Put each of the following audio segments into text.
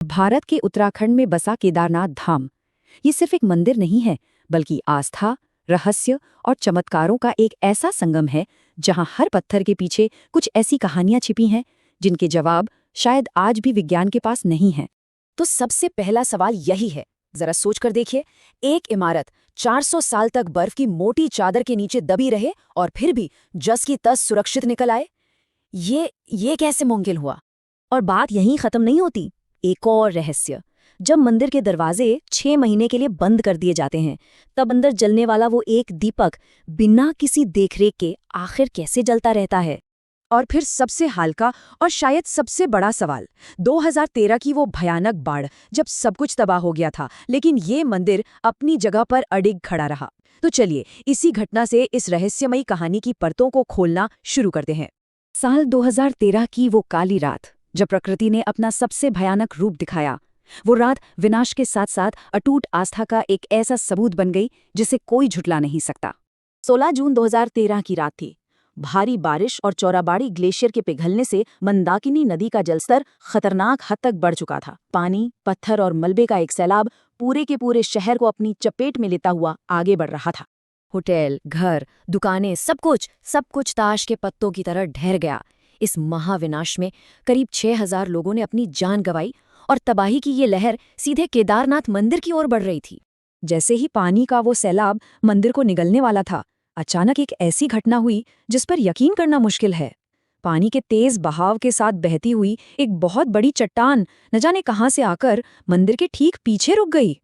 भारत के उत्तराखंड में बसा केदारनाथ धाम ये सिर्फ एक मंदिर नहीं है, बल्कि आस्था, रहस्य और चमत्कारों का एक ऐसा संगम है जहां हर पत्थर के पीछे कुछ ऐसी कहानियां छिपी हैं जिनके जवाब शायद आज भी विज्ञान के पास नहीं हैं। तो सबसे पहला सवाल यही है, जरा सोच कर देखिए, एक इमारत 400 साल तक बर्फ की मोटी चादर के नीचे दबी रहे और फिर भी जस की तस सुरक्षित निकल आए। ये कैसे मुमकिन हुआ? और बात यहीं खत्म नहीं होती। एक और रहस्य, जब मंदिर के दरवाजे 6 महीने के लिए बंद कर दिए जाते हैं, तब अंदर जलने वाला वो एक दीपक बिना किसी देखरेख के आखिर कैसे जलता रहता है? और फिर सबसे हल्का और शायद सबसे बड़ा सवाल, 2013 की वो भयानक बाढ़, जब सब कुछ तबाह हो गया था लेकिन ये मंदिर अपनी जगह पर अडिग खड़ा रहा। तो चलिए इसी घटना से इस रहस्यमयी कहानी की परतों को खोलना शुरू करते हैं। साल 2013 की वो काली रात, जब प्रकृति ने अपना सबसे भयानक रूप दिखाया। वो रात विनाश के साथ साथ अटूट आस्था का एक ऐसा सबूत बन गई जिसे कोई झुटला नहीं सकता। 16 जून 2013 की रात थी। भारी बारिश और चौराबाड़ी ग्लेशियर के पिघलने से मंदाकिनी नदी का जलस्तर खतरनाक हद तक बढ़ चुका था। पानी, पत्थर और मलबे का एक सैलाब पूरे के पूरे शहर को अपनी चपेट में लेता हुआ आगे बढ़ रहा था। होटल, घर, दुकानें, सब कुछ ताश के पत्तों की तरह ढह गया। इस महाविनाश में करीब 6000 लोगों ने अपनी जान गंवाई और तबाही की ये लहर सीधे केदारनाथ मंदिर की ओर बढ़ रही थी। जैसे ही पानी का वो सैलाब मंदिर को निगलने वाला था, अचानक एक ऐसी घटना हुई जिस पर यकीन करना मुश्किल है। पानी के तेज बहाव के साथ बहती हुई एक बहुत बड़ी चट्टान न जाने कहां से आकर मंदिर के ठीक पीछे रुक गई।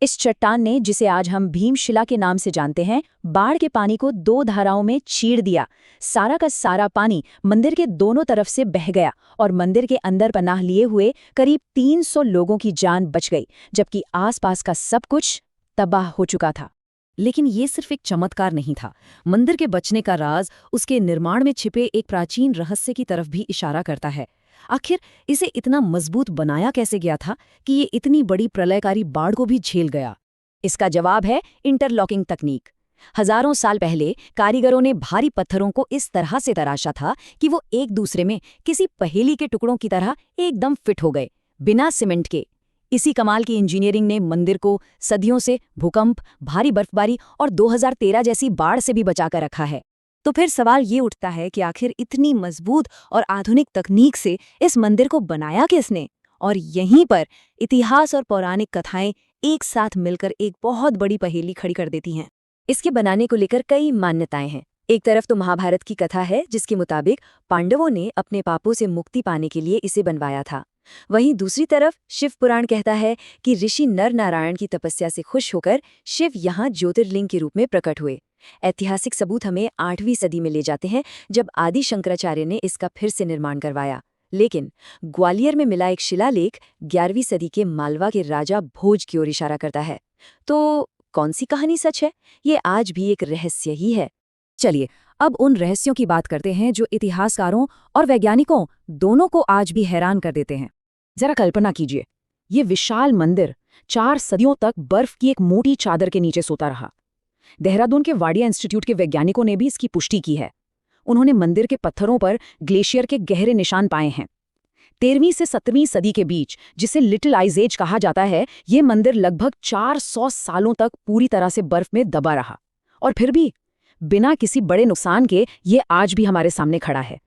इस चट्टान ने, जिसे आज हम भीमशिला के नाम से जानते हैं, बाढ़ के पानी को 2 धाराओं में चीर दिया। सारा का सारा पानी मंदिर के दोनों तरफ से बह गया और मंदिर के अंदर पनाह लिए हुए करीब 300 लोगों की जान बच गई, जबकि आसपास का सब कुछ तबाह हो चुका था। लेकिन ये सिर्फ एक चमत्कार नहीं था। मंदिर के बचने का राज उसके निर्माण में छिपे एक प्राचीन रहस्य की तरफ भी इशारा करता है। आखिर इसे इतना मजबूत बनाया कैसे गया था कि ये इतनी बड़ी प्रलयकारी बाढ़ को भी झेल गया? इसका जवाब है इंटरलॉकिंग तकनीक। हजारों साल पहले कारीगरों ने भारी पत्थरों को इस तरह से तराशा था कि वो एक दूसरे में किसी पहेली के टुकड़ों की तरह एकदम फिट हो गए, बिना सीमेंट के। इसी कमाल की इंजीनियरिंग ने मंदिर को सदियों से भूकंप, भारी बर्फबारी और 2013 जैसी बाढ़ से भी बचाकर रखा है। तो फिर सवाल ये उठता है कि आखिर इतनी मजबूत और आधुनिक तकनीक से इस मंदिर को बनाया किसने? और यहीं पर इतिहास और पौराणिक कथाएं एक साथ मिलकर एक बहुत बड़ी पहेली खड़ी कर देती हैं। इसके बनाने को लेकर कई मान्यताएं हैं। एक तरफ तो महाभारत की कथा है, जिसके मुताबिक पांडवों ने अपने पापों से मुक्ति पाने के लिए इसे बनवाया था। वहीं दूसरी तरफ शिव पुराण कहता है कि ऋषि नर नारायण की तपस्या से खुश होकर शिव यहाँ ज्योतिर्लिंग के रूप में प्रकट हुए। ऐतिहासिक सबूत हमें 8वीं सदी में ले जाते हैं, जब आदि शंकराचार्य ने इसका फिर से निर्माण करवाया। लेकिन ग्वालियर में मिला एक शिलालेख 11वीं सदी के मालवा के राजा भोज की ओर इशारा करता है। तो कौन सी कहानी सच है? ये आज भी एक रहस्य ही है। चलिए अब उन रहस्यों की बात करते हैं जो इतिहासकारों और वैज्ञानिकों दोनों को आज भी हैरान कर देते हैं। जरा कल्पना कीजिए, ये विशाल मंदिर 4 सदियों तक बर्फ की एक मोटी चादर के नीचे सोता रहा। देहरादून के वाडिया इंस्टीट्यूट के वैज्ञानिकों ने भी इसकी पुष्टि की है। उन्होंने मंदिर के पत्थरों पर ग्लेशियर के गहरे निशान पाए हैं। 13वीं से 17वीं सदी के बीच, जिसे लिटिल आइज एज कहा जाता है, ये मंदिर लगभग 400 सालों तक पूरी तरह से बर्फ में दबा रहा और फिर भी बिना किसी बड़े नुकसान के ये आज भी हमारे सामने खड़ा है।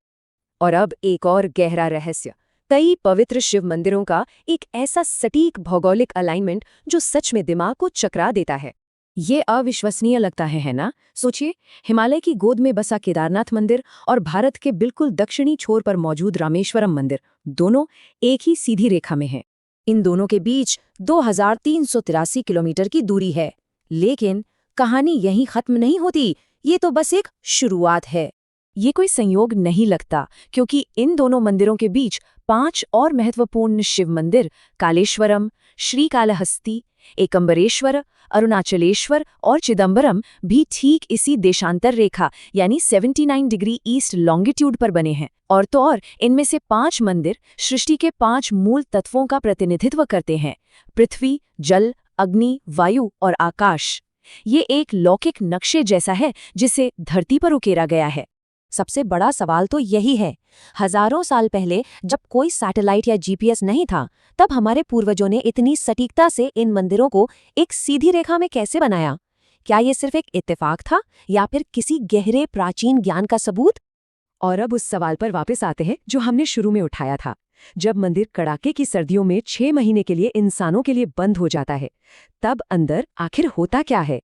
और अब एक और गहरा रहस्य, कई पवित्र शिव मंदिरों का एक ऐसा सटीक भौगोलिक अलाइनमेंट जो सच में दिमाग को चकरा देता है। ये अविश्वसनीय लगता है ना? सोचिए, हिमालय की गोद में बसा केदारनाथ मंदिर और भारत के बिल्कुल दक्षिणी छोर पर मौजूद रामेश्वरम मंदिर, दोनों एक ही सीधी रेखा में हैं। इन दोनों के बीच 2383 किलोमीटर की दूरी है। लेकिन कहानी यहीं खत्म नहीं होती। ये तो बस एक शुरुआत है। ये कोई संयोग नहीं लगता, क्योंकि इन दोनों मंदिरों के बीच 5 और महत्वपूर्ण शिव मंदिर कालेश्वरम, श्रीकालहस्ती, एकम्बरेश्वर, अरुणाचलेश्वर और चिदंबरम भी ठीक इसी देशांतर रेखा यानी 79 डिग्री ईस्ट लॉन्गिट्यूड पर बने हैं। और तो और इनमें से 5 मंदिर सृष्टि के 5 मूल तत्वों का प्रतिनिधित्व करते हैं: पृथ्वी, जल, अग्नि, वायु और आकाश। ये एक लौकिक नक्शे जैसा है जिसे धरती पर उकेरा गया है। सबसे बड़ा सवाल तो यही है, हजारों साल पहले जब कोई सैटेलाइट या जीपीएस नहीं था, तब हमारे पूर्वजों ने इतनी सटीकता से इन मंदिरों को एक सीधी रेखा में कैसे बनाया? क्या ये सिर्फ एक इत्तेफाक था या फिर किसी गहरे प्राचीन ज्ञान का सबूत? और अब उस सवाल पर वापस आते हैं जो हमने शुरू में उठाया था। जब मंदिर कड़ाके की सर्दियों में 6 महीने के लिए इंसानों के लिए बंद हो जाता है, तब अंदर आखिर होता क्या है?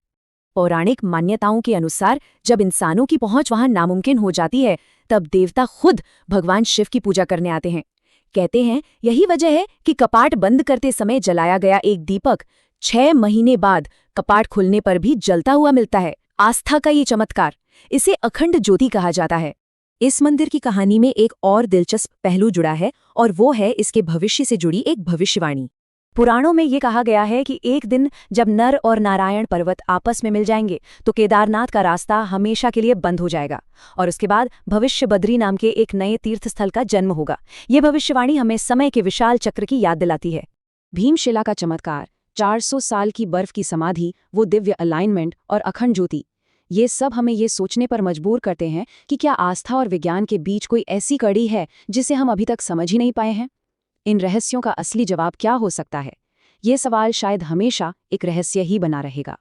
पौराणिक मान्यताओं के अनुसार जब इंसानों की पहुंच वहां नामुमकिन हो जाती है, तब देवता खुद भगवान शिव की पूजा करने आते हैं। कहते हैं यही वजह है कि कपाट बंद करते समय जलाया गया एक दीपक 6 महीने बाद कपाट खुलने पर भी जलता हुआ मिलता है। आस्था का ये चमत्कार, इसे अखंड ज्योति कहा जाता है। इस मंदिर की कहानी में एक और दिलचस्प पहलू जुड़ा है और वो है इसके भविष्य से जुड़ी एक भविष्यवाणी। पुराणों में ये कहा गया है कि एक दिन जब नर और नारायण पर्वत आपस में मिल जाएंगे तो केदारनाथ का रास्ता हमेशा के लिए बंद हो जाएगा और उसके बाद भविष्य बद्री नाम के एक नए तीर्थस्थल का जन्म होगा। ये भविष्यवाणी हमें समय के विशाल चक्र की याद दिलाती है। भीमशिला का चमत्कार, 400 साल की बर्फ की समाधि, वो दिव्य अलाइनमेंट और अखंड ज्योति, ये सब हमें ये सोचने पर मजबूर करते हैं कि क्या आस्था और विज्ञान के बीच कोई ऐसी कड़ी है जिसे हम अभी तक समझ ही नहीं पाए हैं? इन रहस्यों का असली जवाब क्या हो सकता है? ये सवाल शायद हमेशा एक रहस्य ही बना रहेगा।